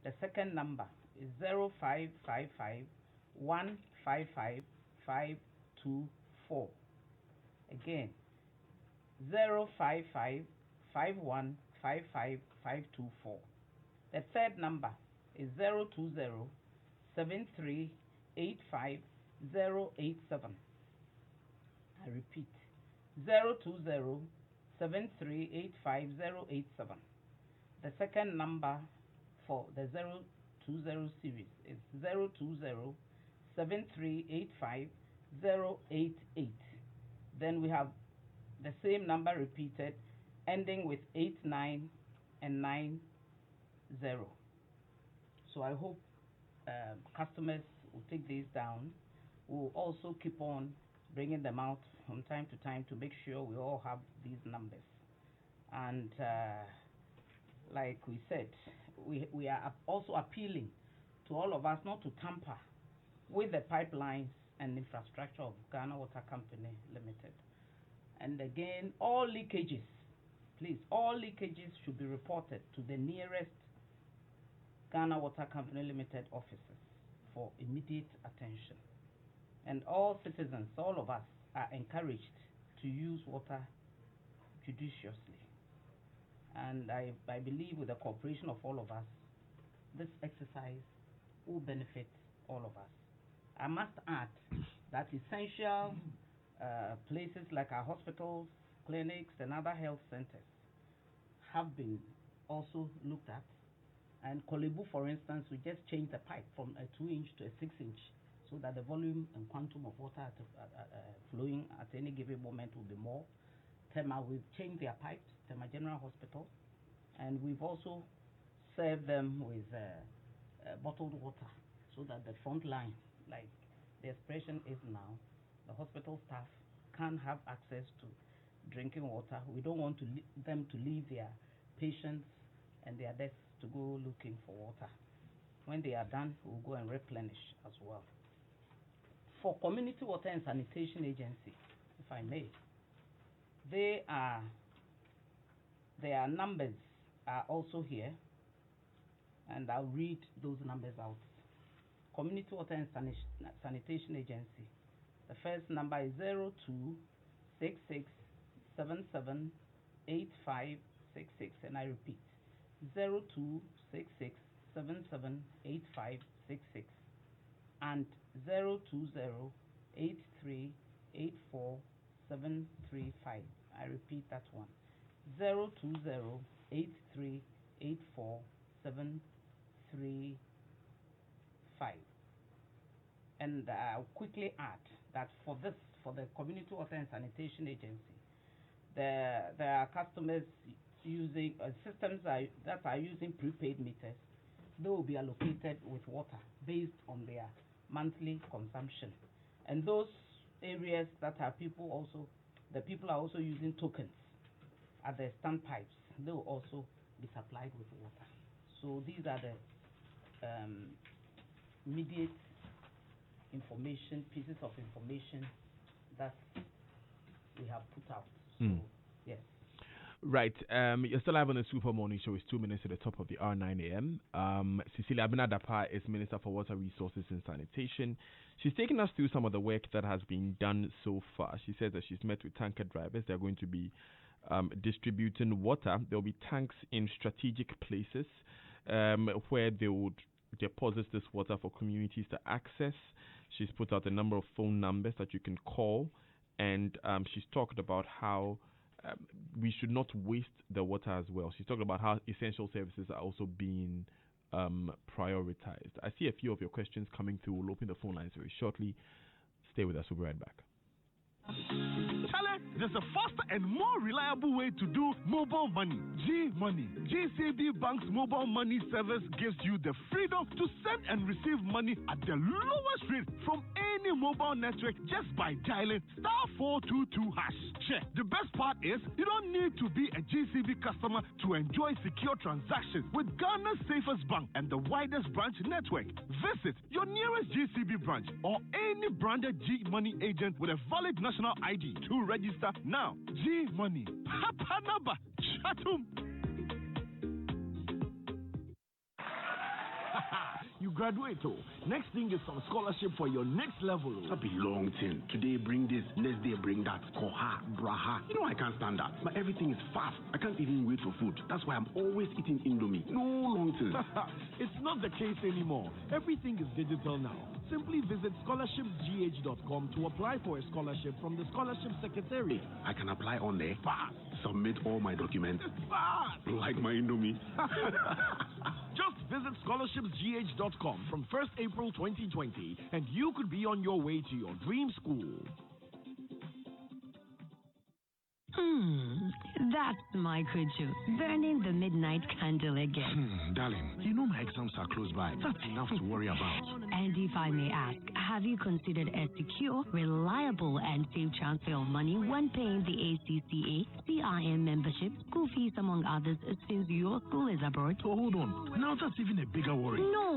The second number is 0555 155 524. Again, 055 5155 524. The third number is 020 7385 087. I repeat, 020 7385 087. The second number for the 020 series is 020 7385 088. Then we have the same number repeated, ending with 89 and 90. So I hope customers will take these down. We'll also keep on bringing them out from time to time to make sure we all have these numbers. And like we said, we are also appealing to all of us not to tamper with the pipelines and infrastructure of Ghana Water Company Limited. And again, all leakages, please, all leakages should be reported to the nearest Ghana Water Company Limited offices for immediate attention. And all citizens, all of us, are encouraged to use water judiciously. And I believe with the cooperation of all of us, this exercise will benefit all of us. I must add that essential places like our hospitals, clinics, and other health centers have been also looked at. And Kolebu, for instance, we just changed the pipe from a 2-inch to a 6-inch so that the volume and quantum of water flowing at any given moment will be more. Tema, we've changed their pipes, Tema General Hospital, and we've also served them with bottled water so that the front line, like the expression is now, the hospital staff can have access to drinking water. We don't want them to leave their patients and their desks to go looking for water. When they are done, we'll go and replenish as well. For Community Water and Sanitation Agency, if I may, their numbers are also here, and I'll read those numbers out. Community Water and Sanitation Agency. The first number is 0266778566, and I repeat, 0266778566 and 02083847735. I repeat that one, 02083847735. And I'll quickly add that for the Community Water and Sanitation Agency, there are customers using systems that are using prepaid meters. They will be allocated with water based on their monthly consumption. And those areas that are the people are also using tokens at the standpipes. They will also be supplied with water. So these are the immediate pieces of information that we have put out. So, yes. Right. You're still live on the Super Morning Show. It's 2 minutes to the top of the hour, 9 a.m. Cecilia Abena Dapaah is Minister for Water Resources and Sanitation. She's taken us through some of the work that has been done so far. She said that she's met with tanker drivers. They're going to be distributing water. There will be tanks in strategic places where they would deposit this water for communities to access. She's put out a number of phone numbers that you can call, and she's talked about how we should not waste the water as well. She's talked about how essential services are also being prioritized. I see a few of your questions coming through. We'll open the phone lines very shortly. Stay with us. We'll be right back. Chale, there's a faster and more reliable way to do mobile money. G-Money. GCB Bank's mobile money service gives you the freedom to send and receive money at the lowest rate from any mobile network just by dialing *422#. Check. The best part is you don't need to be a GCB customer to enjoy secure transactions with Ghana's safest bank and the widest branch network. Visit your nearest GCB branch or any branded G-Money agent with a valid national ID to register now. G-Money. Papanaba. Chatum. You graduate, oh. Next thing is some scholarship for your next level. That be long thing. Today bring this, next day bring that. Koha, braha. You know I can't stand that. But everything is fast. I can't even wait for food. That's why I'm always eating Indomie. No long thing. It's not the case anymore. Everything is digital now. Simply visit scholarshipsgh.com to apply for a scholarship from the Scholarship Secretariat. I can apply on there. Fast. Submit all my documents. Fast. Like my Indomie. Just visit scholarshipsgh.com from 1st April 2020 and you could be on your way to your dream school. That's my Kuju, burning the midnight candle again. Darling, you know my exams are close by. That's enough to worry about. And if I may ask, have you considered a secure, reliable, and safe transfer of money when paying the ACCA, CRM membership, school fees, among others, since your school is abroad? So hold on. Now that's even a bigger worry. No,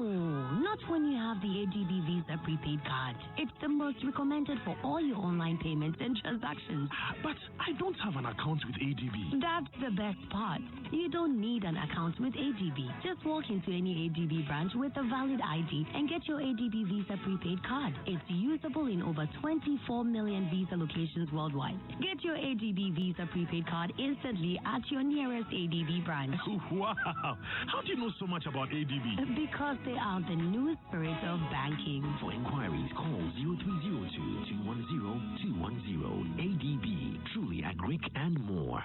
not when you have the ADB Visa prepaid card. It's the most recommended for all your online payments and transactions. But I don't have an account with ADB. That's the best part. You don't need an account with ADB. Just walk into any ADB branch with a valid ID and get your ADB Visa prepaid card. It's usable in over 24 million Visa locations worldwide. Get your ADB Visa prepaid card instantly at your nearest ADB branch. Wow! How do you know so much about ADB? Because they are the new spirit of banking. For inquiries, call 0302 210 210. ADB, truly agric and more.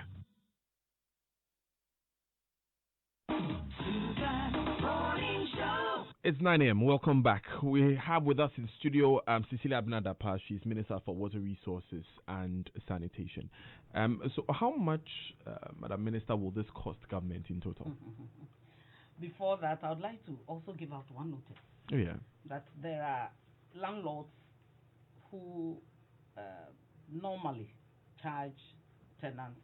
It's 9 a.m. Welcome back. We have with us in studio Cecilia Abena Dapaah. She's Minister for Water Resources and Sanitation. So how much, Madam Minister, will this cost government in total? Before that, I would like to also give out one notice. Oh, yeah. That there are landlords who normally charge tenants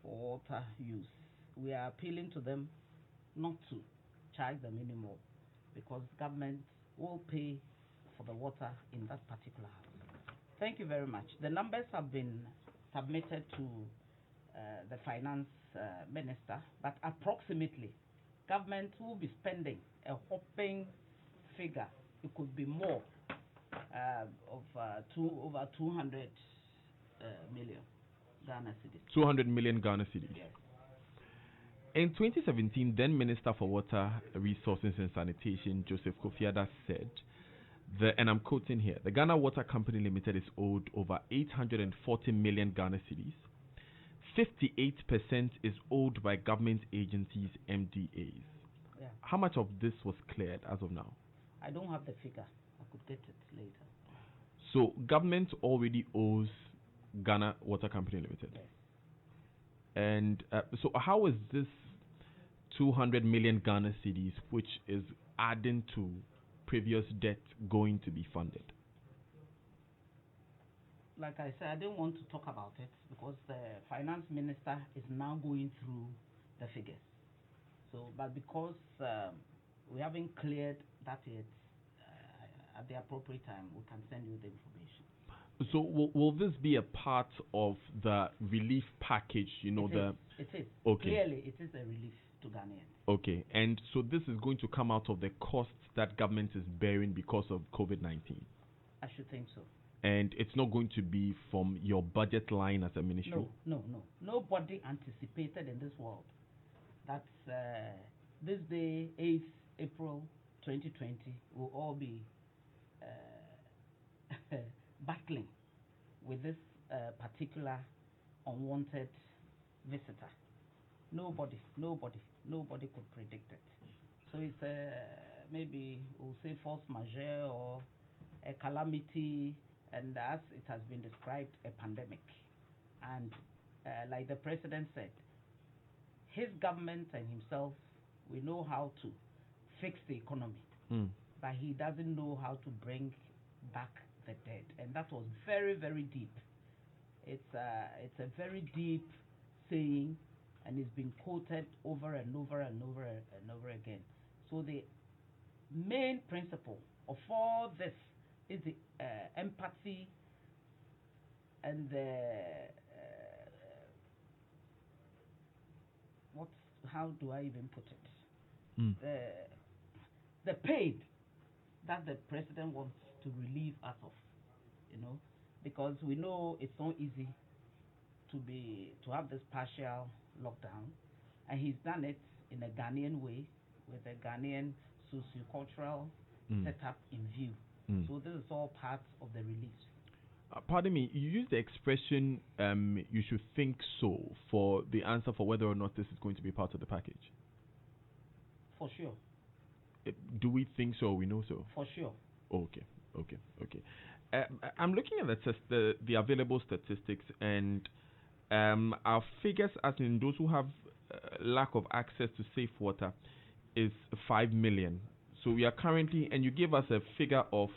for water use. We are appealing to them not to charge them anymore because government will pay for the water in that particular house. Thank you very much. The numbers have been submitted to the finance minister, but approximately government will be spending a whopping figure. It could be more of over 200 million Ghana cedis. 200 million Ghana cedis. Yes. In 2017, then Minister for Water Resources and Sanitation, Joseph Kofiada, said, and I'm quoting here, the Ghana Water Company Limited is owed over 840 million Ghana cedis. 58% is owed by government agencies, MDAs. Yeah. How much of this was cleared as of now? I don't have the figure. I could get it later. So government already owes Ghana Water Company Limited. Yes. And so how is this 200 million Ghana cedis, which is adding to previous debt, going to be funded? Like I said, I didn't want to talk about it because the finance minister is now going through the figures. So, but because we haven't cleared that yet, at the appropriate time, we can send you the information. So will this be a part of the relief package? You know, it is. Okay. Clearly, it is a relief to Ghanaians. Okay, and so this is going to come out of the costs that government is bearing because of COVID-19. I should think so. And it's not going to be from your budget line as a ministry? No. Nobody anticipated in this world that this day, 8th April 2020, will all be battling with this particular unwanted visitor. Nobody could predict it. So it's maybe we'll say force majeure or a calamity, and as it has been described, a pandemic. And like the president said, his government and himself, we know how to fix the economy, but he doesn't know how to bring back the dead. And that was very, very deep. It's a very deep saying, and it's been quoted over and over and over and over again. So the main principle of all this is the empathy and the how do I even put it? the pain that the president wants to relieve us of, because we know it's not easy to have this partial lockdown, and he's done it in a Ghanaian way with a Ghanaian sociocultural setup in view. So this is all part of the relief. Pardon me, you use the expression you should think so for the answer for whether or not this is going to be part of the package. For sure. Do we think so or we know so? For sure. Okay. I'm looking at the available statistics, and our figures, as in those who have lack of access to safe water, is 5 million. So we are currently, and you give us a figure of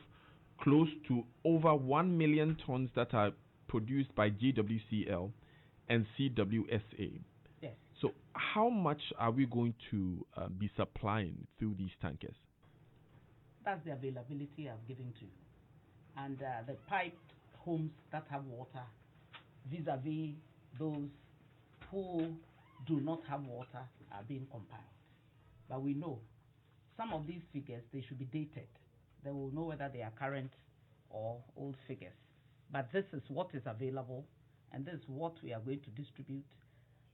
close to over 1 million tons that are produced by GWCL and CWSA. Yes. So how much are we going to be supplying through these tankers? That's the availability I've given to you. And the piped homes that have water vis-a-vis those who do not have water are being compiled. But we know some of these figures, they should be dated. They will know whether they are current or old figures. But this is what is available, and this is what we are going to distribute.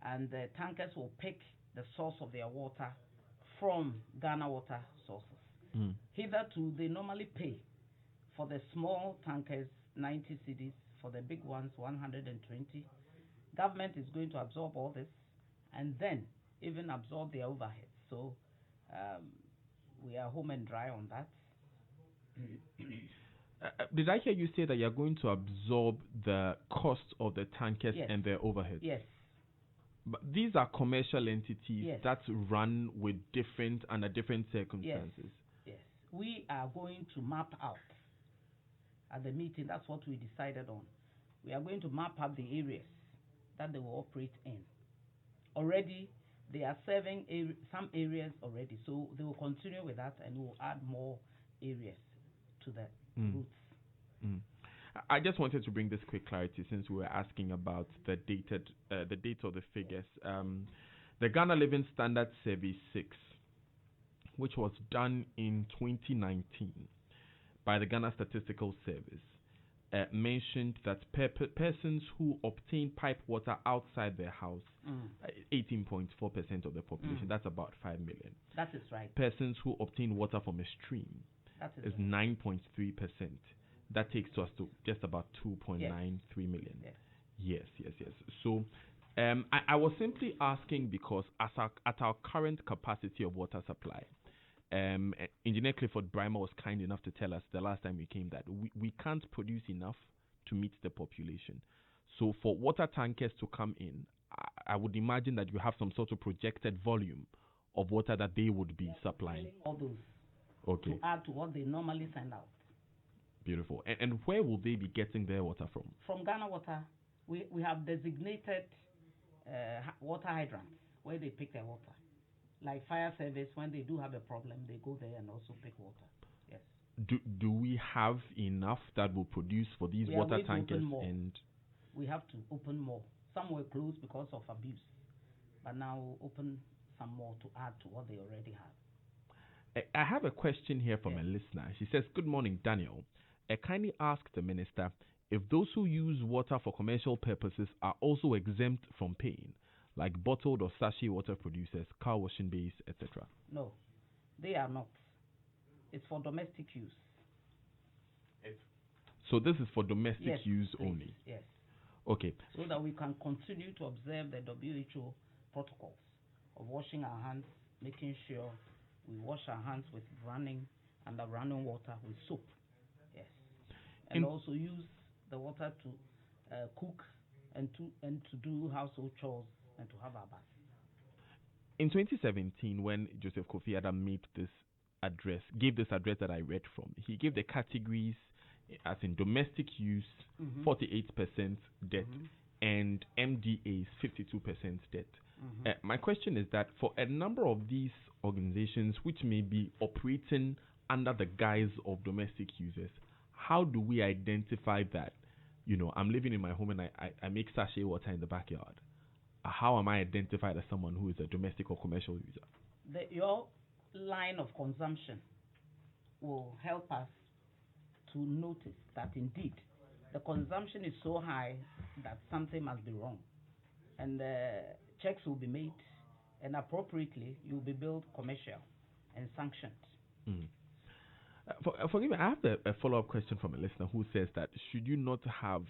And the tankers will pick the source of their water from Ghana water sources. Hitherto, they normally pay for the small tankers 90 cedis, for the big ones 120. Government is going to absorb all this and then even absorb their overhead. So we are home and dry on that. Did I hear you say that you're going to absorb the cost of the tankers and their overhead? Yes. But these are commercial entities that run with under different circumstances. Yes. We are going to map out at the meeting. That's what we decided on. We are going to map out the areas that they will operate in. Already, they are serving some areas already, so they will continue with that, and we will add more areas to the routes. I just wanted to bring this quick clarity since we were asking about the date of the figures. The Ghana Living Standard Survey 6, which was done in 2019 by the Ghana Statistical Service, mentioned that persons who obtain pipe water outside their house, 18.4% of the population, that's about 5 million. That is right. Persons who obtain water from a stream is 9.3%. That takes us to just about 2.93 million. Yes. So I was simply asking because at our current capacity of water supply, Engineer Clifford Brimer was kind enough to tell us the last time we came that we can't produce enough to meet the population. So for water tankers to come in, I would imagine that you have some sort of projected volume of water that they would be supplying. All those. Okay. To add to what they normally send out. Beautiful. And where will they be getting their water from? From Ghana Water. We have designated water hydrants where they pick their water. Like fire service, when they do have a problem, they go there and also pick water. Yes. Do we have enough that will produce for these water tankers? And we have to open more. Some were closed because of abuse, but now we'll open some more to add to what they already have. I have a question here from a listener. She says, "Good morning, Daniel. I kindly ask the minister if those who use water for commercial purposes are also exempt from paying, like bottled or sachet water producers, car washing bays, etc." No, they are not. It's for domestic use. So this is for domestic use only? Yes. Okay. So that we can continue to observe the WHO protocols of washing our hands, making sure we wash our hands with running water with soap. Yes. And also use the water to cook and to do household chores and to have our bath. In 2017, when Joseph Kofi Adam gave this address that I read from, he gave the categories as in domestic use, 48% debt, and MDAs, 52% debt. My question is that for a number of these organizations which may be operating under the guise of domestic users, how do we identify that? I'm living in my home and I make sachet water in the backyard. How am I identified as someone who is a domestic or commercial user? Your line of consumption will help us to notice that indeed the consumption is so high that something must be wrong. And checks will be made, and appropriately you will be billed commercial and sanctioned. Forgive me, I have a follow-up question from a listener who says that should you not have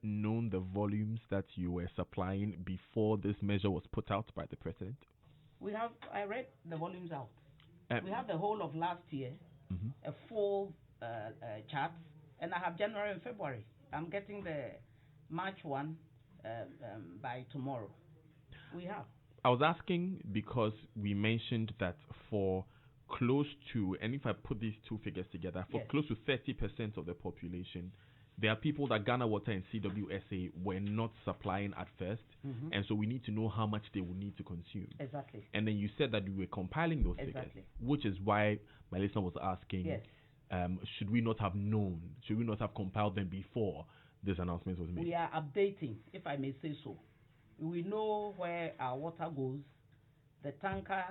known the volumes that you were supplying before this measure was put out by the president? I read the volumes out. We have the whole of last year, a full chart, and I have January and February. I'm getting the March one by tomorrow. We have. I was asking because we mentioned that for close to, and if I put these two figures together, for close to 30% of the population, there are people that Ghana Water and CWSA were not supplying at first, and so we need to know how much they will need to consume. Exactly. And then you said that you were compiling those figures, which is why my listener was asking, should we not have known, should we not have compiled them before this announcement was made? We are updating, if I may say so. We know where our water goes. The tanker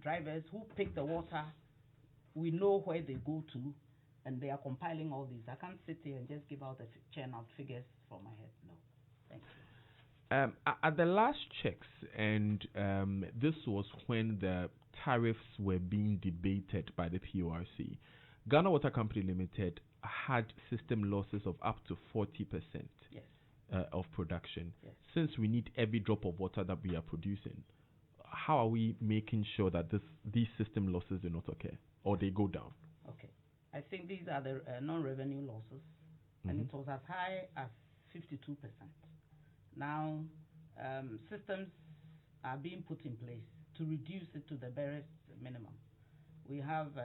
drivers who pick the water, we know where they go to, and they are compiling all these. I can't sit here and just give out churn out figures from my head. No, thank you. At the last checks, and this was when the tariffs were being debated by the PORC, Ghana Water Company Limited had system losses of up to 40% of production. Since we need every drop of water that we are producing, how are we making sure that these system losses do not occur or they go down? Okay. I think these are the non-revenue losses, and it was as high as 52%. Now, systems are being put in place to reduce it to the barest minimum. We have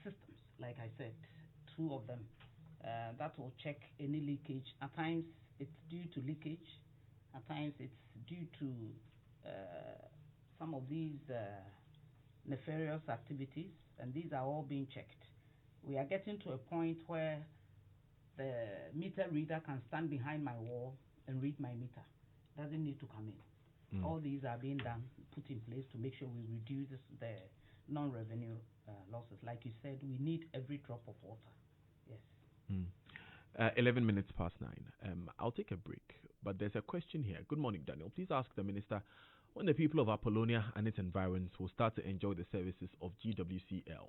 systems, like I said, 2 of them, that will check any leakage. At times, it's due to leakage. At times, it's due to some of these nefarious activities, and these are all being checked. We are getting to a point where the meter reader can stand behind my wall and read my meter. Doesn't need to come in. All these are being done, put in place to make sure we reduce the non-revenue losses. Like you said, we need every drop of water. Yes. 11 minutes past 9. I'll take a break, but there's a question here. Good morning, Daniel. Please ask the minister when the people of Apollonia and its environs will start to enjoy the services of GWCL.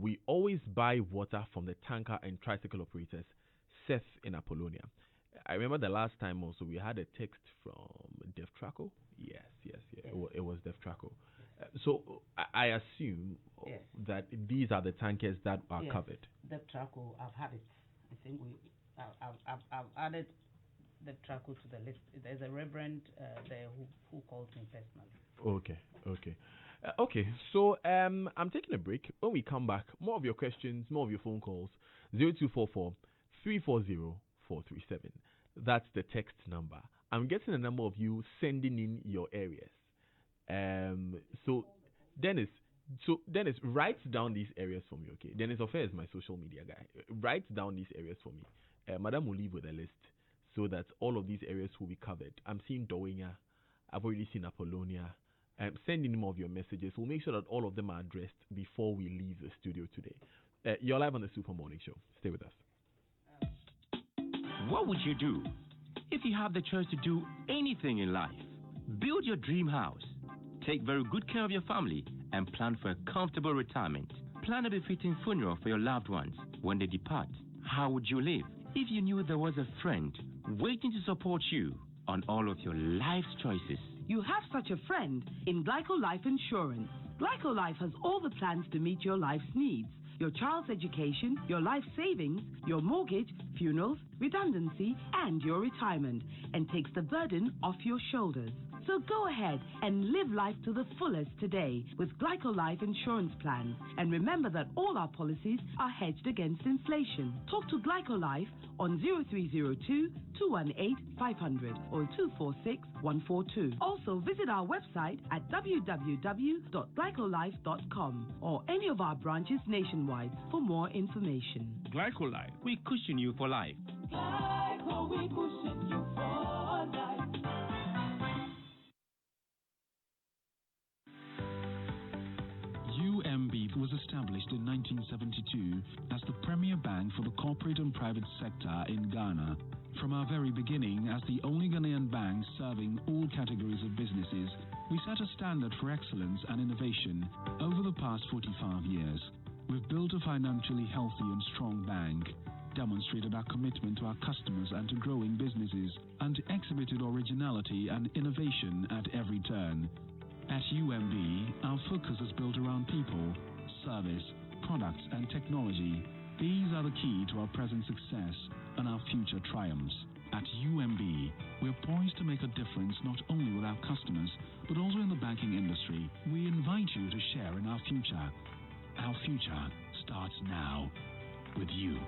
We always buy water from the tanker and tricycle operators, Seth in Apollonia. I remember the last time also we had a text from Deftraco. Yes. It was Deftraco. So I assume that these are the tankers that are covered. Deftraco, I've had it. I think I've added Deftraco to the list. There's a reverend there who called me personally. Okay. So I'm taking a break. When we come back, more of your questions, more of your phone calls. 0244 340 437. That's the text number. I'm getting a number of you sending in your areas. So Dennis, write down these areas for me, okay? Dennis Ofer is my social media guy. Write down these areas for me. Madam will leave with a list so that all of these areas will be covered. I'm seeing Dowenya. I've already seen Apollonia. Send in more of your messages. We'll make sure that all of them are addressed before we leave the studio today. You're live on the Super Morning Show. Stay with us. What would you do if you have the choice to do anything in life? Build your dream house. Take very good care of your family and plan for a comfortable retirement. Plan a befitting funeral for your loved ones when they depart. How would you live if you knew there was a friend waiting to support you on all of your life's choices? You have such a friend in Glyco Life Insurance. Glyco Life has all the plans to meet your life's needs. Your child's education, your life savings, your mortgage, funerals, redundancy, and your retirement, and takes the burden off your shoulders. So go ahead and live life to the fullest today with Glyco Life Insurance plans. And remember that all our policies are hedged against inflation. Talk to Glyco Life on 0302 218 500 or 246 142. Also visit our website at www.glycolife.com or any of our branches nationwide for more information. Glyco Life, we cushion you for life. Glyco, we cushion you for life. was established in 1972 as the premier bank for the corporate and private sector in Ghana. From our very beginning, as the only Ghanaian bank serving all categories of businesses, we set a standard for excellence and innovation over the past 45 years. We've built a financially healthy and strong bank, demonstrated our commitment to our customers and to growing businesses, and exhibited originality and innovation at every turn. At UMB, our focus is built around people, service, products, and technology. These are the key to our present success and our future triumphs. At UMB, we're poised to make a difference not only with our customers, but also in the banking industry. We invite you to share in our future. Our future starts now with you.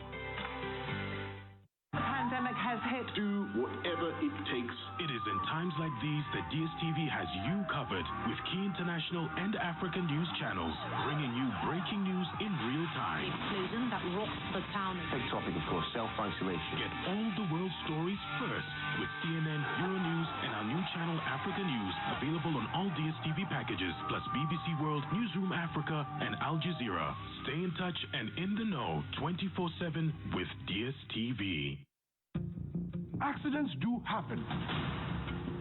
The pandemic has hit. Do whatever it takes. It is in times like these that DSTV has you covered with key international and African news channels, bringing you breaking news in real time. Explosion that rocks the town. Big topic, of course, self-isolation. Get all the world's stories first with CNN, Euronews, and our new channel Africa News, available on all DSTV packages, plus BBC World, Newsroom Africa, and Al Jazeera. Stay in touch and in the know 24/7 with DSTV. Accidents do happen.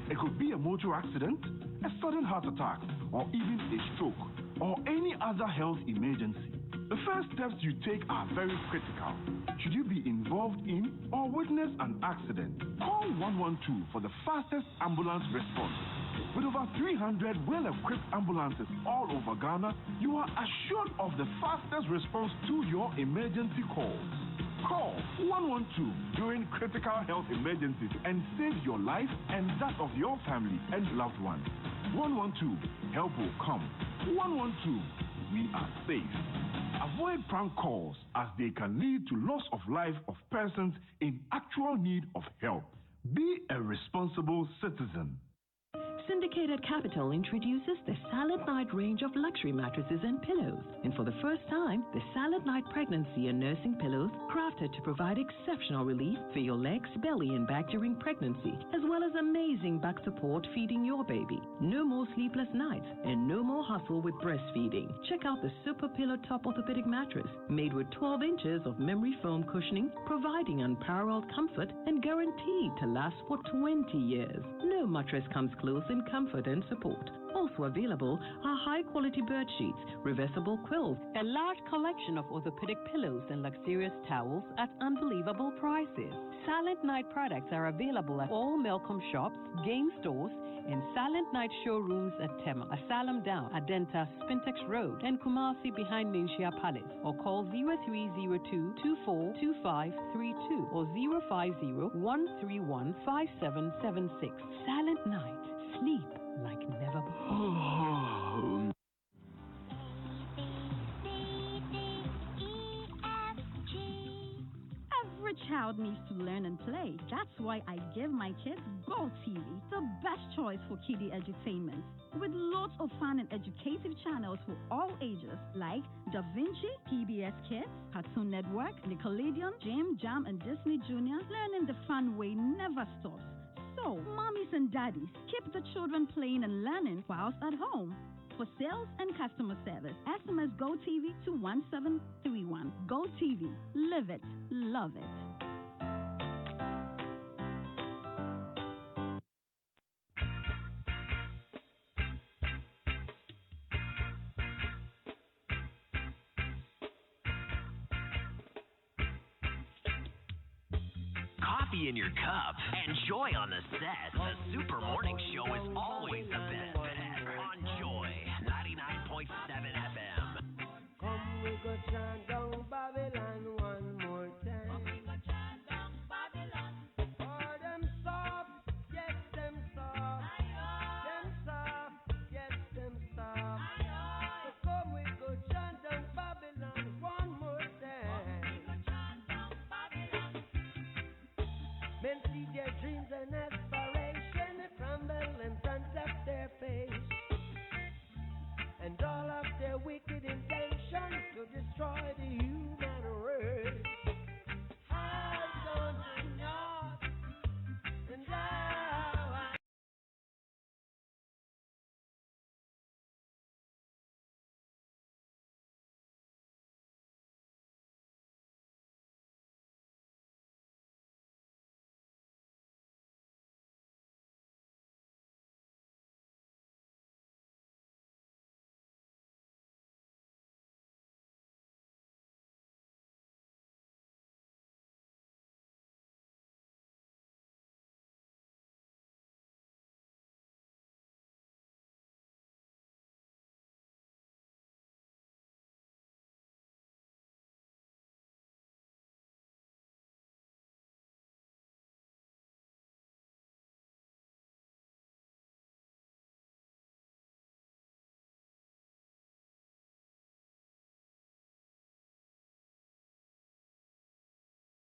It could be a motor accident, a sudden heart attack, or even a stroke, or any other health emergency. The first steps you take are very critical. Should you be involved in or witness an accident, call 112 for the fastest ambulance response. With over 300 well-equipped ambulances all over Ghana, you are assured of the fastest response to your emergency calls. Call 112 during critical health emergencies and save your life and that of your family and loved ones. 112, help will come. 112, we are safe. Avoid prank calls as they can lead to loss of life of persons in actual need of help. Be a responsible citizen. Syndicated Capital introduces the Silent Night range of luxury mattresses and pillows. And for the first time, the Silent Night pregnancy and nursing pillows crafted to provide exceptional relief for your legs, belly, and back during pregnancy, as well as amazing back support feeding your baby. No more sleepless nights and no more hustle with breastfeeding. Check out the Super Pillow Top Orthopedic Mattress, made with 12 inches of memory foam cushioning, providing unparalleled comfort and guaranteed to last for 20 years. No mattress comes close in comfort and support. Also available are high-quality bed sheets, reversible quilts, a large collection of orthopedic pillows and luxurious towels at unbelievable prices. Silent Night products are available at all Melcom shops, game stores, and Silent Night showrooms at Tema, Asylum Down, Adenta, Spintex Road, and Kumasi behind Minshia Palace, or call 0302-242532 or 050-131-5776. Silent Night. Sleep like never before. Every child needs to learn and play. That's why I give my kids Go TV, the best choice for kiddie edutainment. With lots of fun and educative channels for all ages, like Da Vinci, PBS Kids, Cartoon Network, Nickelodeon, Jam Jam, and Disney Junior. Learning the fun way never stops. So, mommies and daddies, keep the children playing and learning whilst at home. For sales and customer service, SMS Go TV to 1731. Go TV. Live it. Love it. Coffee in your cup and joy on the set. The Super Morning Show is always the best on Joy 99.7 FM. Come we go chant down Babylon one more time. Come we go chant down Babylon. For them soft, yes them soft. Them soft, yes them soft. So come we go chant down Babylon one more time. Come we go chant down Babylon. Men see their dreams and aspiration crumble in front of their face, and all of their wicked intentions to destroy the human race.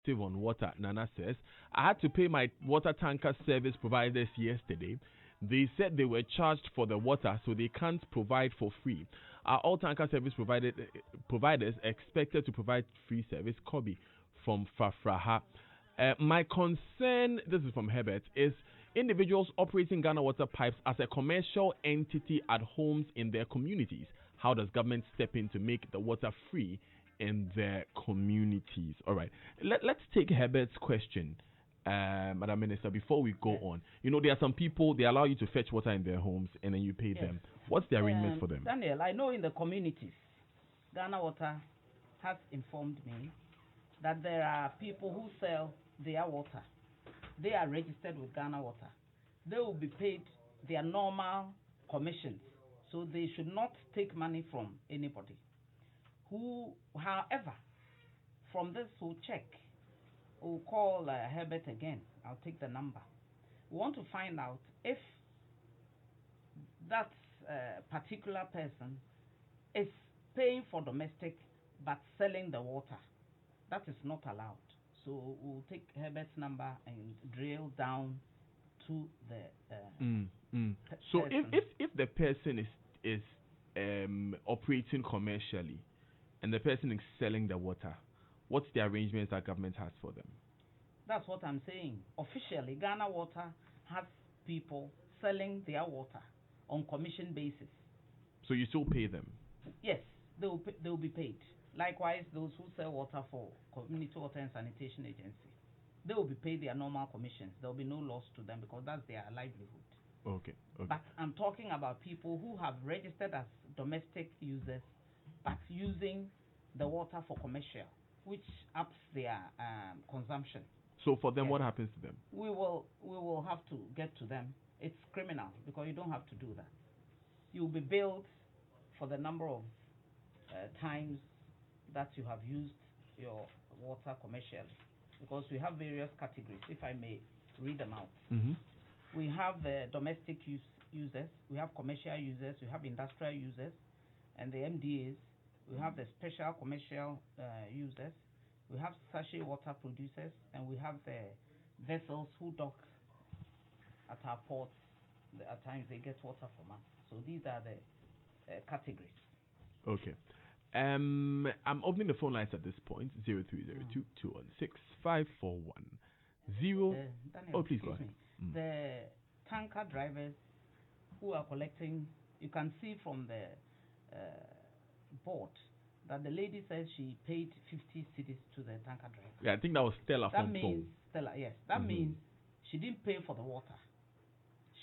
insensitive on water, Nana says. I had to pay my water tanker service providers yesterday. They said they were charged for the water, so they can't provide for free. Are all tanker service providers expected to provide free service? Kobe from Fafraha. My concern, this is from Herbert, is individuals operating Ghana Water pipes as a commercial entity at homes in their communities. How does government step in to make the water free in their communities? All right. Let's take Herbert's question, Madam Minister, before we go on. You know, there are some people, they allow you to fetch water in their homes and then you pay them. What's the arrangement for them? Daniel, I know in the communities, Ghana Water has informed me that there are people who sell their water. They are registered with Ghana Water. They will be paid their normal commissions, so they should not take money from anybody. Who, however, from this we'll check. We'll call Herbert again. I'll take the number. We want to find out if that particular person is paying for domestic but selling the water. That is not allowed. So we'll take Herbert's number and drill down to the So if the person is operating commercially and the person is selling the water, what's the arrangements that government has for them? That's what I'm saying. Officially, Ghana Water has people selling their water on commission basis. So you still pay them? Yes, they will be paid. Likewise, those who sell water for Community Water and Sanitation Agency, they will be paid their normal commissions. There will be no loss to them because that's their livelihood. Okay. But I'm talking about people who have registered as domestic users but using the water for commercial, which ups their consumption. So for them, what happens to them? We will have to get to them. It's criminal because you don't have to do that. You'll be billed for the number of times that you have used your water commercially, because we have various categories, if I may read them out. We have the domestic users, we have commercial users, we have industrial users, and the MDAs. We have the special commercial users, we have sachet water producers, and we have the vessels who dock at our ports. At times they get water from us. So these are the categories. Okay. I'm opening the phone lines at this point. 0302 216 541. Oh, please go ahead. The tanker drivers who are collecting, you can see from the board that the lady says she paid 50 cedis to the tanker driver. Yeah, I think that was Stella from Seoul. Stella, yes. That means she didn't pay for the water.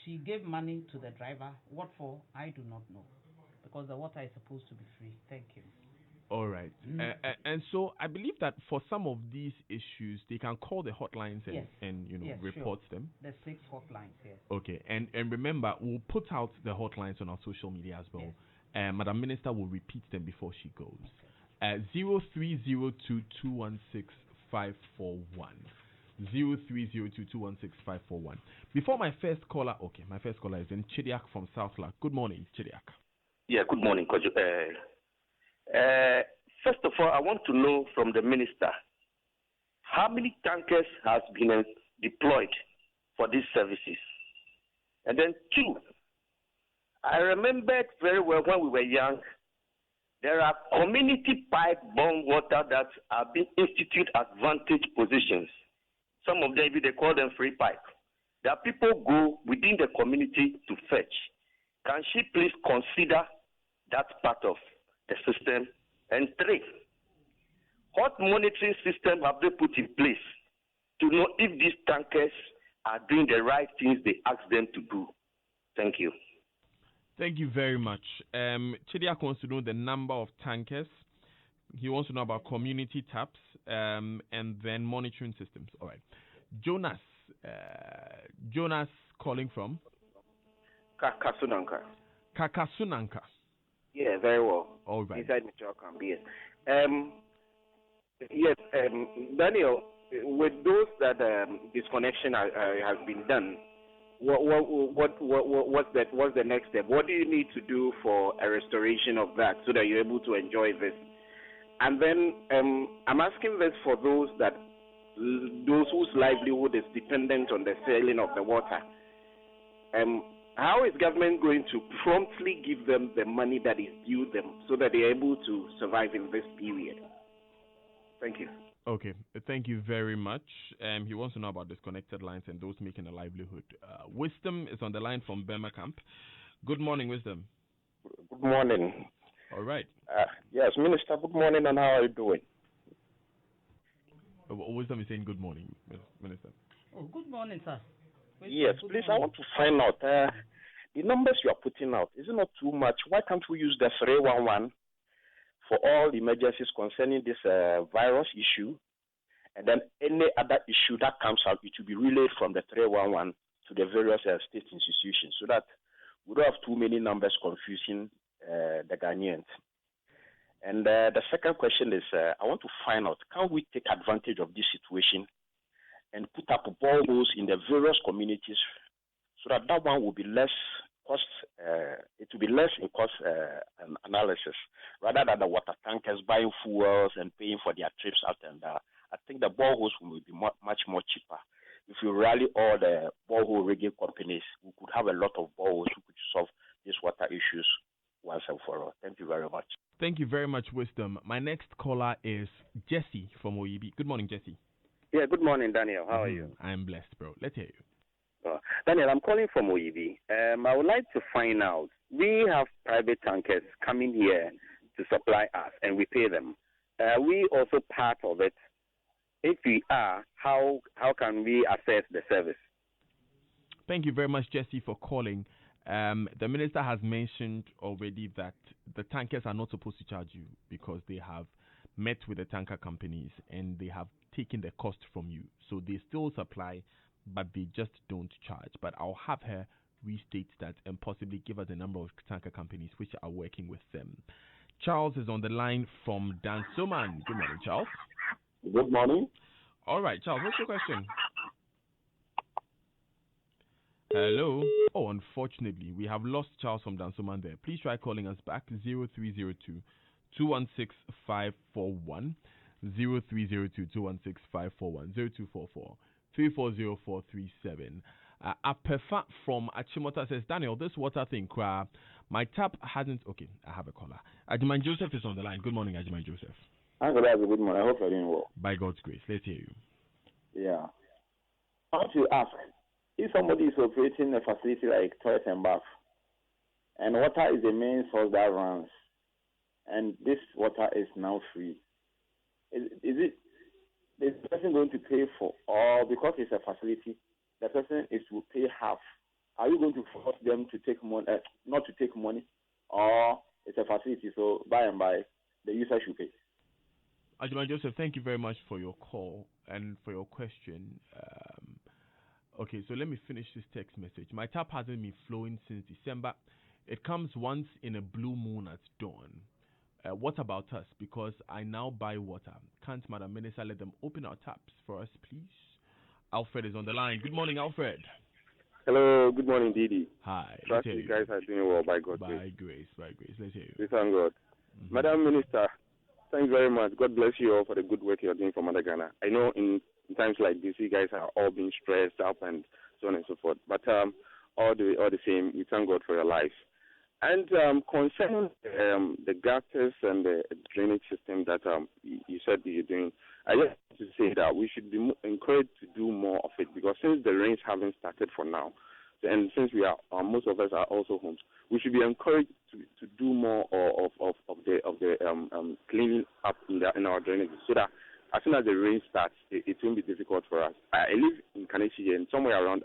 She gave money to the driver. What for? I do not know. Because the water is supposed to be free. Thank you. All right. And so I believe that for some of these issues, they can call the hotlines and report them. The 6 hotlines, yes. Okay. And remember, we'll put out the hotlines on our social media as well. Yes. Madam Minister will repeat them before she goes. 0302 216 541. 0302 216 541. Before my first caller, my first caller is in Chidiak from Southland. Good morning, Chidiak. Yeah, good morning, Kojo. First of all, I want to know from the minister, how many tankers has been deployed for these services? And then 2, I remembered very well when we were young, there are community pipe-borne water that are being instituted at vantage positions. Some of them, they call them free pipe. There are people go within the community to fetch. Can she please consider that part of the system? And 3, what monitoring system have they put in place to know if these tankers are doing the right things they ask them to do? Thank you. Thank you very much. Chidiak wants to know the number of tankers. He wants to know about community taps and then monitoring systems. All right. Jonas calling from? Kakasunanka. Yeah, very well. All right. Inside Michoacan, yes. Daniel, with those that disconnection has been done, what's the next step? What do you need to do for a restoration of that so that you're able to enjoy this? And then I'm asking this for those that those whose livelihood is dependent on the selling of the water. How is government going to promptly give them the money that is due them so that they are able to survive in this period? Thank you. Okay, thank you very much. He wants to know about disconnected lines and those making a livelihood. Wisdom is on the line from Burma Camp. Good morning, Wisdom. Good morning. All right. Yes, Minister, good morning, and how are you doing? Wisdom is saying good morning, Minister. Oh, good morning, sir. Yes, please, I want to find out the numbers you are putting out. Is it not too much? Why can't we use the 311 for all emergencies concerning this virus issue? And then any other issue that comes out, it will be relayed from the 311 to the various state institutions so that we don't have too many numbers confusing the Ghanaians. And the second question is, I want to find out, can we take advantage of this situation and put up boreholes in the various communities so that that one will be less cost, it will be less in cost analysis, rather than the water tankers buying fuels and paying for their trips out and I think the boreholes will be much more cheaper. If you rally all the borehole rigging companies, we could have a lot of boreholes who could solve these water issues once and for all. Thank you very much. Thank you very much, Wisdom. My next caller is Jesse from OEB. Good morning, Jesse. Yeah, good morning, Daniel. How are you? I'm blessed, bro. Let's hear you. Daniel, I'm calling from OEB. I would like to find out, we have private tankers coming here to supply us, and we pay them. Are we also part of it? If we are, how can we assess the service? Thank you very much, Jesse, for calling. The minister has mentioned already that the tankers are not supposed to charge you because they have met with the tanker companies and they have taken the cost from you. So they still supply, but they just don't charge. But I'll have her restate that and possibly give us a number of tanker companies which are working with them. Charles is on the line from Dansoman. Good morning, Charles. Good morning. All right, Charles, what's your question? Hello. Oh, unfortunately, we have lost Charles from Dansoman there. Please try calling us back, 0302 216 541, 0302 216 541, 0244 340437. Apefa from Achimota says, Daniel, this water thing, my tap hasn't. Okay, I have a caller. Ajiman Joseph is on the line. Good morning, Ajiman Joseph. Good morning. I hope you're doing well. By God's grace. Let's hear you. Yeah. I want to ask, if somebody is operating a facility like toilet and bath, and water is the main source that runs, and this water is now free, is the person going to pay for, or because it's a facility, the person is to pay half? Are you going to force them to take money, not to take money, or it's a facility, so by and by the user should pay? Ajiman Joseph, thank you very much for your call and for your question. Okay, so let me finish this text message. My tap hasn't been flowing since December. It comes once in a blue moon at dawn. What about us? Because I now buy water. Can't Madam Minister let them open our taps for us, please? Alfred is on the line. Good morning, Alfred. Hello, good morning, Didi. Hi. Trust you guys are doing well by God's grace. By grace. Let's hear you. We thank God. Madam Minister, thanks very much. God bless you all for the good work you're doing for Mother Ghana. I know in times like this, you guys are all being stressed up and so on and so forth. But all the same, we thank God for your life. And concerning the gutters and the drainage system that you said you're doing, I just want to say that we should be encouraged to do more of it, because since the rains haven't started for now, and since we are most of us are also homes, we should be encouraged to do more of the cleaning up in our drainage, so that as soon as the rain starts, it won't be difficult for us. I live in Kanishi, and somewhere around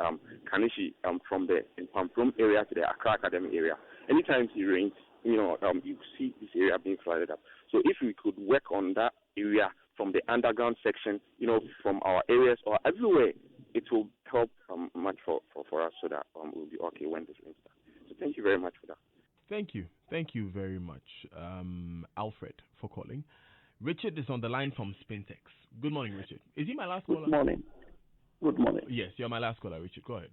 Kanishi, from the Pamprum area to the Accra Academy area. Anytime it rains, you see this area being flooded up. So if we could work on that area from the underground section, from our areas or everywhere, it will help much for us, so that we'll be okay when this rain starts. So thank you very much for that. Thank you very much, Alfred, for calling. Richard is on the line from Spintex. Good morning, Richard. Is he my last caller? Good morning. Yes, you're my last caller, Richard. Go ahead.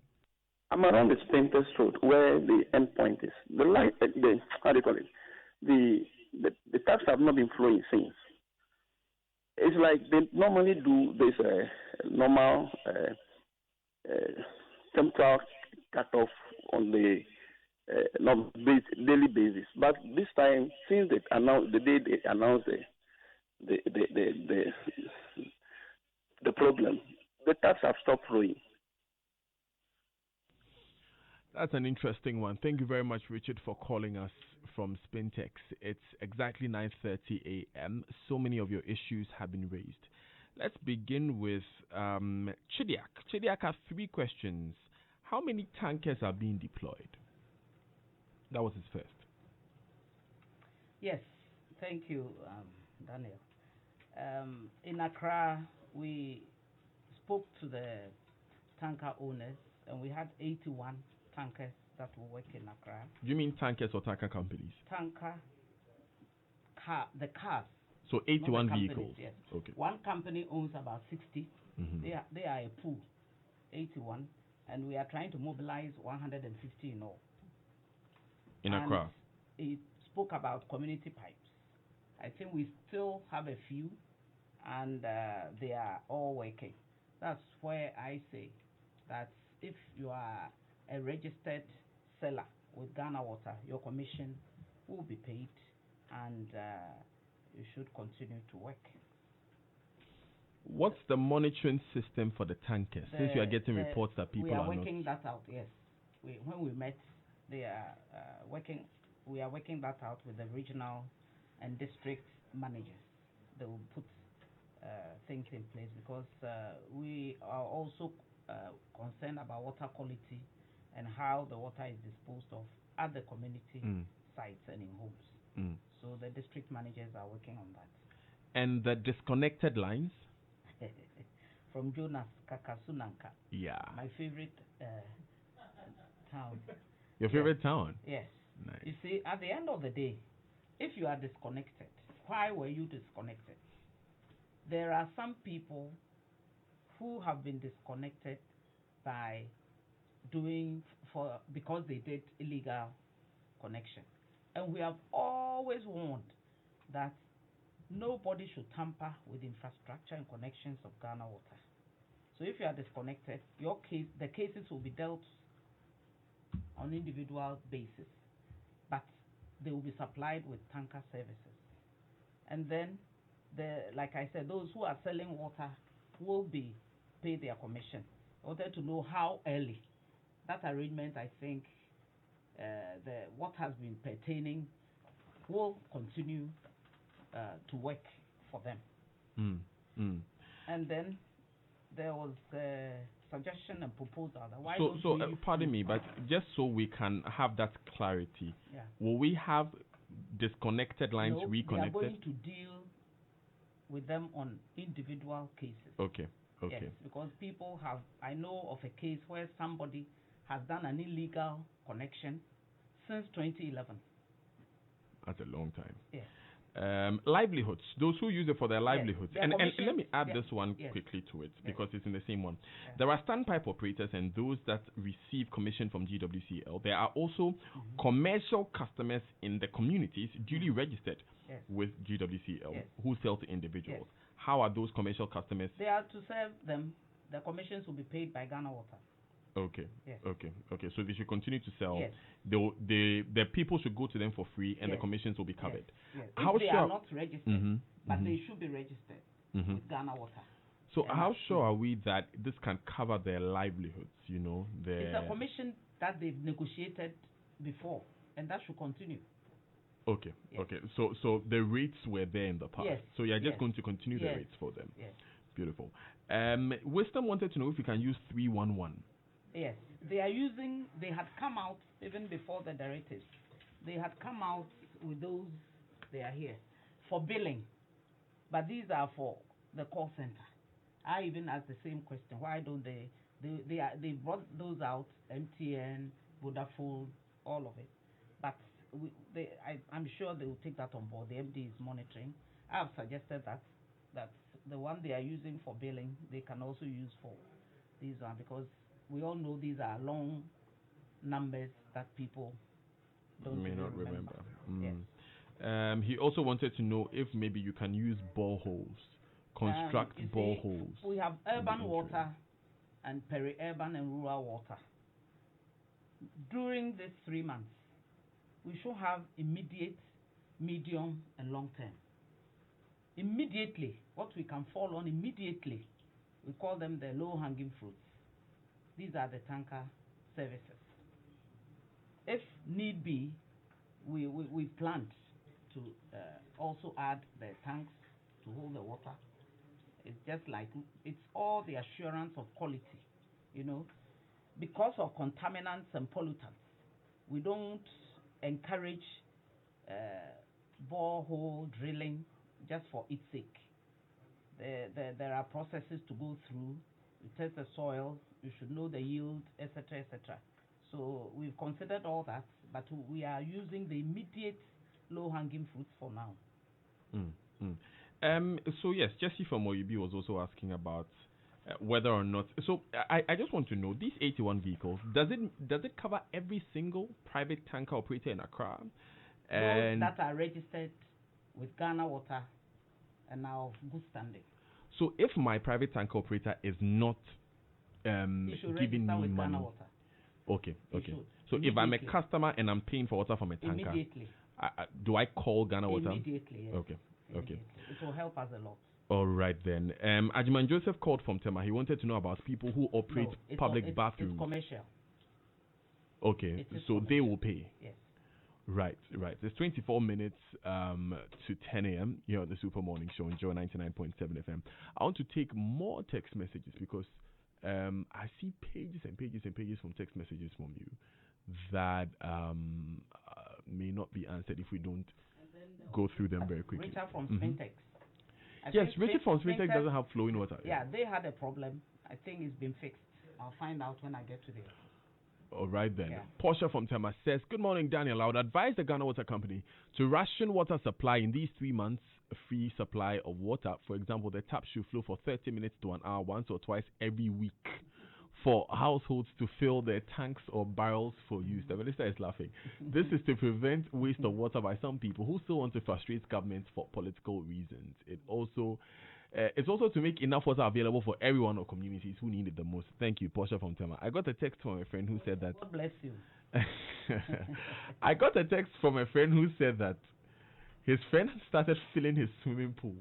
I'm around the Spintex Road where the end point is. The light, how do you call it? The taps have not been flowing since. it's like they normally do this normal temporal cutoff on the daily basis. But this time, since they announced the day they announced the problem, the taps have stopped flowing. That's an interesting one. Thank you very much, Richard, for calling us from Spintex. It's exactly 9:30 a.m. So many of your issues have been raised. Let's begin with Chidiak. Chidiak has 3 questions. How many tankers are being deployed? That was his first. Yes, thank you, Daniel. In Accra, we spoke to the tanker owners, and we had 81 tankers that will work in Accra. Do you mean tankers or tanker companies? The cars. So 81 vehicles. Yes. Okay. One company owns about 60. Mm-hmm. They are a pool, 81, and we are trying to mobilize 150 in all. In Accra. It spoke about community pipes. I think we still have a few, and they are all working. That's where I say that if you are a registered seller with Ghana Water, your commission will be paid, and you should continue to work. What's the monitoring system for the tankers? Since you are getting reports that people are working that out. Yes, when we met, they are working. We are working that out with the regional and district managers. They will put things in place because we are also concerned about water quality and how the water is disposed of at the community sites and in homes. So the district managers are working on that. And the disconnected lines? From Jonas, Kakasunanka. Yeah. My favorite town. Your favorite town? Yes. Nice. You see, at the end of the day, if you are disconnected, why were you disconnected? There are some people who have been disconnected by because they did illegal connection. And we have always warned that nobody should tamper with infrastructure and connections of Ghana Water. So if you are disconnected, the cases will be dealt on individual basis, but they will be supplied with tanker services. And then, like I said, those who are selling water will be paid their commission. I wanted to know how early. That arrangement, I think, what has been pertaining will continue to work for them. And then there was a suggestion and proposal that why pardon me, but just so we can have that clarity, will we have disconnected lines reconnected? We are going to deal with them on individual cases. Okay. Yes, because people have, I know of a case where somebody has done an illegal connection since 2011. That's a long time. Yes. Livelihoods, those who use it for their livelihoods. Yes, and let me add this one quickly to it because it's in the same one. There are standpipe operators and those that receive commission from GWCL. There are also commercial customers in the communities duly registered with GWCL who sell to individuals. How are those commercial customers? They are to serve them. The commissions will be paid by Ghana Water. Okay. Yes. Okay. So they should continue to sell. Yes. The people should go to them for free, and the commissions will be covered. Yes. How if they are not registered, but they should be registered with Ghana Water. So how sure are we that this can cover their livelihoods? It's a commission that they've negotiated before, and that should continue. Okay. Yes. Okay. So the rates were there in the past. Yes. So you're just going to continue the rates for them. Yes. Beautiful. Wisdom wanted to know if you can use 311. Yes. They had come out even before the directives. They had come out with those, they are here, for billing. But these are for the call center. I even asked the same question. Why don't they brought those out, MTN, Vodafone, all of it. But I'm sure they will take that on board. The MD is monitoring. I have suggested that the one they are using for billing, they can also use for these one, because we all know these are long numbers that people may not remember. Yes. He also wanted to know if maybe you can use boreholes construct You see, boreholes. we have urban water and peri-urban and rural water. During these 3 months, we should have immediate, medium, and long term. Immediately, what we can fall on immediately, we call them the low-hanging fruits. These are the tanker services. If need be, we planned to also add the tanks to hold the water. It's just like, it's all the assurance of quality, you know. Because of contaminants and pollutants, we don't encourage borehole drilling just for its sake. There are processes to go through. You test the soil, you should know the yield, etc., etc. So we've considered all that, but we are using the immediate low-hanging fruits for now. So yes, Jesse from OUB was also asking about whether or not. So I just want to know, these 81 vehicles, does it cover every single private tanker operator in Accra? Those that are registered with Ghana Water and are of good standing. So if my private tanker operator is not giving me money, okay. So if I'm a customer and I'm paying for water from a tanker, immediately, do I call Ghana Water? Immediately, yes. Okay. It will help us a lot. All right then. Ajiman Joseph called from Tema. He wanted to know about people who operate public bathrooms. It's commercial. Okay, so they will pay. Yes. Right. It's 24 minutes to 10 a.m. here on the Super Morning Show on Joy997 FM. I want to take more text messages because I see pages and pages and pages from text messages from you that may not be answered if we don't go through them very quickly. Richard from Spintex. Yes, Richard from Spintex doesn't have flowing water. Yeah, they had a problem. I think it's been fixed. I'll find out when I get to there. All right then. Yeah. Portia from Tema says, good morning, Daniel. I would advise the Ghana Water Company to ration water supply in these 3 months, free supply of water. For example, the tap should flow for 30 minutes to an hour once or twice every week for households to fill their tanks or barrels for use. The minister is laughing. This is to prevent waste of water by some people who still want to frustrate governments for political reasons. It's also to make enough water available for everyone or communities who need it the most. Thank you, Portia from Tema. I got a text from a friend who said that. God bless you. I got a text from a friend who said that his friend started filling his swimming pool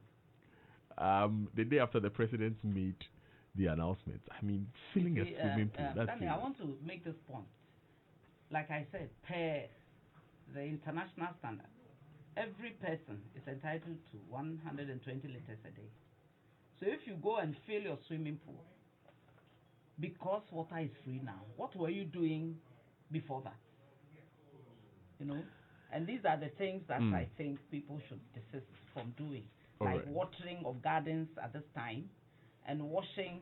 the day after the president made the announcement. I mean, filling a swimming pool. That's Danny, I want to make this point. Like I said, per the international standard, every person is entitled to 120 liters a day. So if you go and fill your swimming pool, because water is free now, what were you doing before that? You know? And these are the things that I think people should desist from doing. Like watering of gardens at this time and washing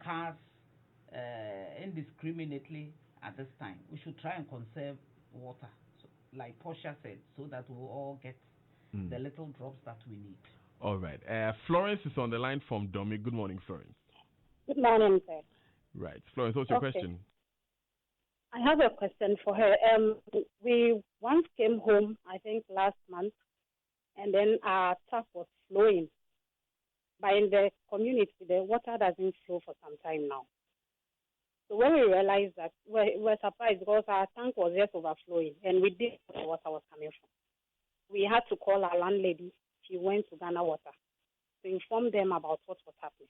cars indiscriminately at this time. We should try and conserve water, so, like Portia said, so that we'll all get the little drops that we need. All right. Florence is on the line from Domi. Good morning, Florence. Good morning, sir. Right. Florence, what's your question? I have a question for her. We once came home, I think last month, and then our tap was flowing. But in the community, the water doesn't flow for some time now. So when we realized that, we're surprised because our tank was just overflowing, and we didn't know where the water was coming from. We had to call our landlady. She went to Ghana Water to inform them about what was happening.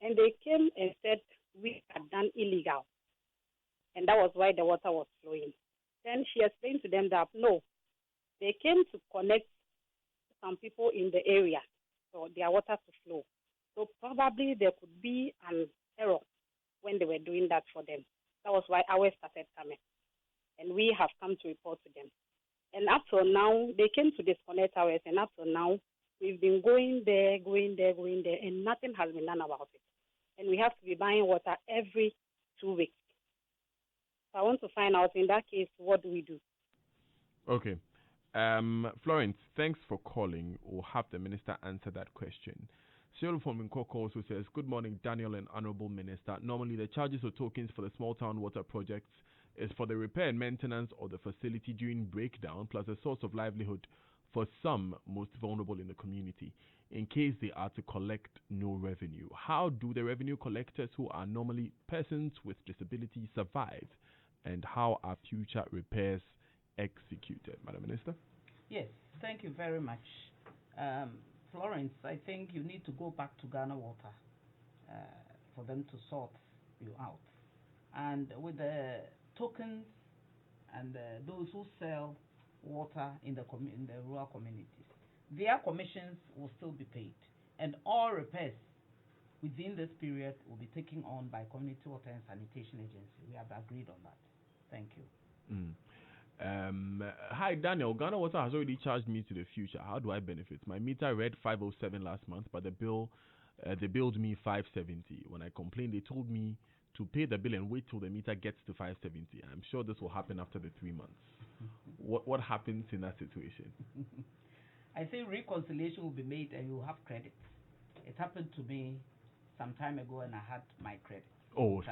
And they came and said we had done illegal, and that was why the water was flowing. Then she explained to them that, no, they came to connect some people in the area for their water to flow. So probably there could be an error when they were doing that for them. That was why ours started coming. And we have come to report to them. And up till now, they came to disconnect ours, and up till now, we've been going there, and nothing has been done about it. And we have to be buying water every 2 weeks. So I want to find out, in that case, what do we do? Okay. Florence, thanks for calling. We'll have the minister answer that question. Cyril from Nkoko also says, good morning, Daniel and Honorable Minister. Normally, the charges or tokens for the small town water projects is for the repair and maintenance of the facility during breakdown, plus a source of livelihood for some most vulnerable in the community in case they are to collect no revenue? How do the revenue collectors who are normally persons with disability survive? And how are future repairs executed? Madam Minister? Yes, thank you very much. Florence, I think you need to go back to Ghana Water for them to sort you out. And with the tokens and those who sell water in the rural communities, their commissions will still be paid. And all repairs within this period will be taken on by Community Water and Sanitation Agency. We have agreed on that. Thank you. Hi, Daniel. Ghana Water has already charged me to the future. How do I benefit? My meter read 507 last month, but the bill, they billed me 570. When I complained, they told me to pay the bill and wait till the meter gets to 570. I'm sure this will happen after the 3 months. What happens in that situation? I think reconciliation will be made and you'll have credit. It happened to me some time ago and I had my credit. Oh,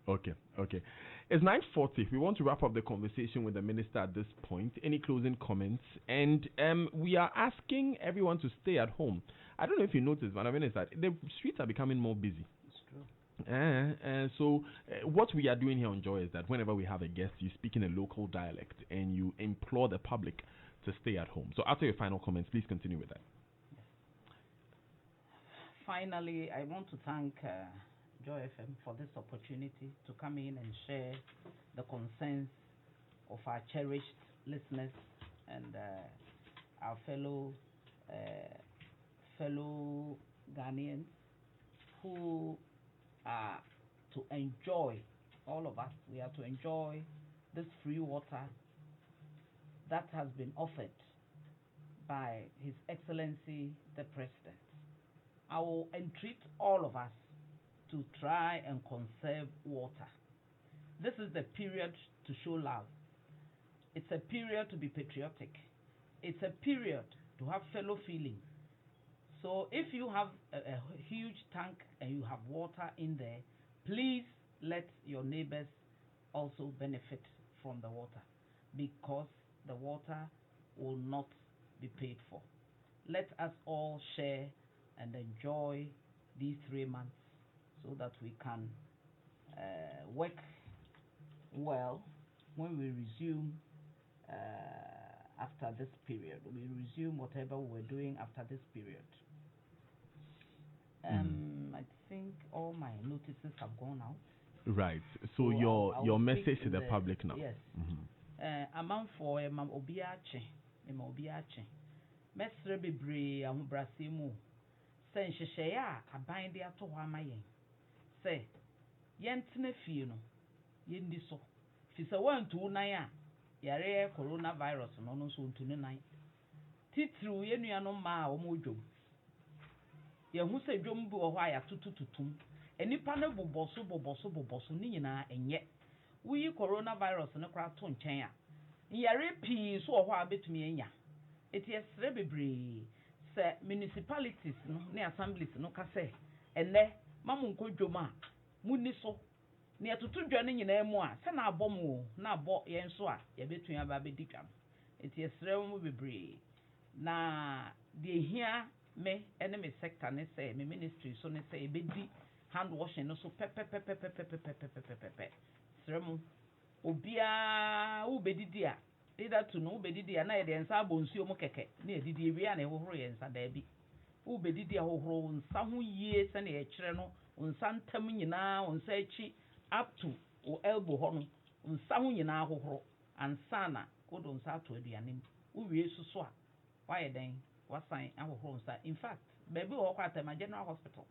okay. Okay. It's 9:40. We want to wrap up the conversation with the minister at this point. Any closing comments? And we are asking everyone to stay at home. I don't know if you noticed, Madam Minister, the streets are becoming more busy. It's true. So what we are doing here on Joy is that whenever we have a guest, you speak in a local dialect and you implore the public to stay at home. So after your final comments, please continue with that. Finally, I want to thank Joy FM for this opportunity to come in and share the concerns of our cherished listeners and our fellow Ghanaians who are to enjoy, all of us, we are to enjoy this free water that has been offered by His Excellency the President. I will entreat all of us to try and conserve water. This is the period to show love. It's a period to be patriotic. It's a period to have fellow feelings. So if you have a huge tank and you have water in there, please let your neighbors also benefit from the water, because the water will not be paid for. Let us all share and enjoy these 3 months so that we can work well when we resume after this period. We resume whatever we were doing after this period. I think all my notices have gone out. Right. So your message to the public now. Yes. Among for obiache, obiache. Mesre bebre ahubrasimu. Say sheshaya aban de ato hɔ ama yɛn. Say yɛntene fie no yɛndi so. Fi sɛ wantu nan a yare coronavirus no no so ntu ne nan. Titru yenua no ma a wɔn odwom. Yehu sɛ dwom bi wɔ hɔ a yɛatotototum. Enipa no boboso ne nyinaa enye. Wuyi coronavirus no kora to nkyɛn a. Yare pii so wɔ hɔ a betumi anya. Eti esre bebree sɛ municipalities no ne assemblies no ka sɛ ene mamu nko dwom a munni so ne atoto dwa ne nyinaa mu a sɛ na abɔ mu na abɔ yɛn so a yɛbetumi aba bedi dwa. Eti esre mu bebree na de hia me ene me sector ne sɛ me ministry so ne sɛ ebedi hand washing no so pepepepepepepepepepepepepe sremu obia ubedidi a either to no ubedidi a na yede nsa abonsuo mu keke na edidi ewia na ehohoro ye nsa da bi ubedidi a hohoro nsa ho yie se na ye kire no nsa ntam nyina nsa achi up to o elbow ho no nsa ho nyina hohoro ansa na kodo nsa ato aduane mu uwie suso a waye den wasan ahohoro nsa. In fact baby wo kwa Tema General Hospital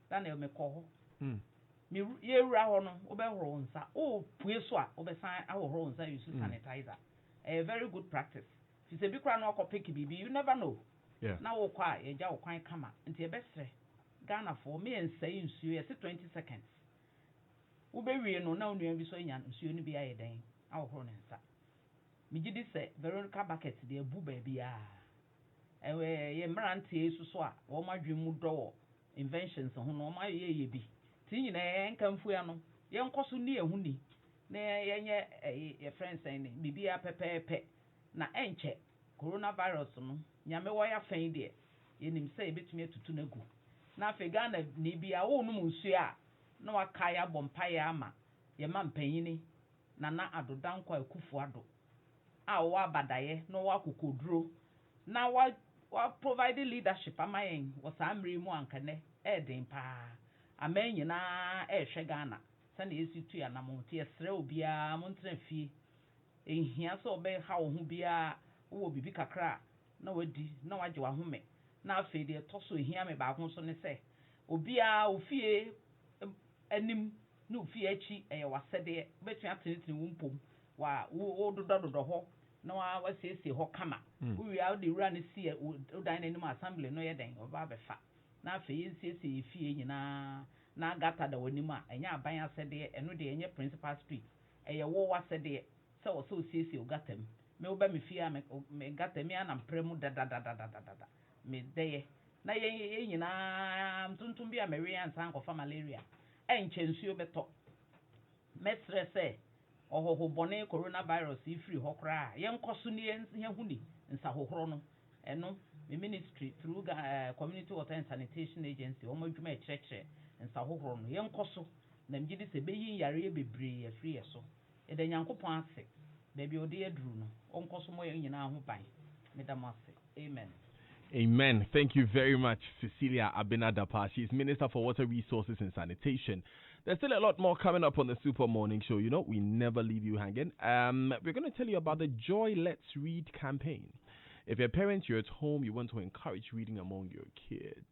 Daniel Mekoho. Me yewura ho no obehoro nsa o pue so a obesan ahohoro nsa use sanitizer. A very good practice. If you say bikra no okopeki bibi, you never know. Yeah. Na wo kwa eja wo kwan kama. Nti ebesre Ghana for me and say nsuo ye 20 seconds. Ubewie no na onua bi so nya nsuo ni bi aye den ahohoro ne nsa. Me gidi say Veronica bucket de abu ba bia. Ewe ye mrantie suso a wo madwemu do inventions ho no ma ye bi. Ti nyina enkamfu ya no ye nkoso ni ehu ni na yenye ye friends ni bibia pepepe na enche coronavirus no nyame wo ya fan de yenim say betumi atutu na gu na fe Ghana ni bia wo no nsu a na wakaya bompaye ama ye mampanyini na adodankwa akufu ado a wo abadaye no wakokoduro na wa provide leadership amayen wo samre mu ankane den pa amanyina ehwe Ghana sane esitu ya na monte esre obia montre fie ehia so be ha wo hu bia wo bibi kakra na wadi na waje wa home na afi de toso ehia me ba ho so ne se obia ofie anim na ofie achi wasede betu atenetene wumpom wa wo dododo ho na wa siesie ho kama we are the run see odan anim assembly no yeden oba befa na afi siesie fie nyina na gata da wani ma enya aban asede eno de enye principal street wo wasede se wo so siesie ogatam me oba me fie me gata me anam premu da me deye na ye nyina mtuntum bia me we ansan kofa malaria enchensuo beto me stress ohoho bone coronavirus ifri hokra yenkoso ni yehuni nsa hohoro no eno me ministry through community water and sanitation agency o madwuma e chekre nsa hohoro no yenkoso na mgidi se beyin yare bebre afri yeso e da nyankopon ase da bi ode aduru no onkoso mo nyina ho ban medamase amen. Amen. Thank you very much, Cecilia Abena Dapaah. She's Minister for Water Resources and Sanitation. There's still a lot more coming up on the Super Morning Show. You know, we never leave you hanging. We're going to tell you about the Joy Let's Read campaign. If you're a parent, you're at home, you want to encourage reading among your kids,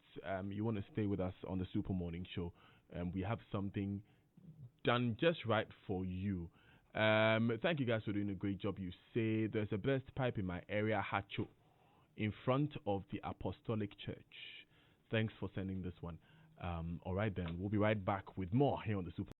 you want to stay with us on the Super Morning Show, we have something done just right for you. Thank you guys for doing a great job. You say there's a blessed pipe in my area, Hacho, in front of the Apostolic Church. Thanks for sending this one. All right then, we'll be right back with more here on the Super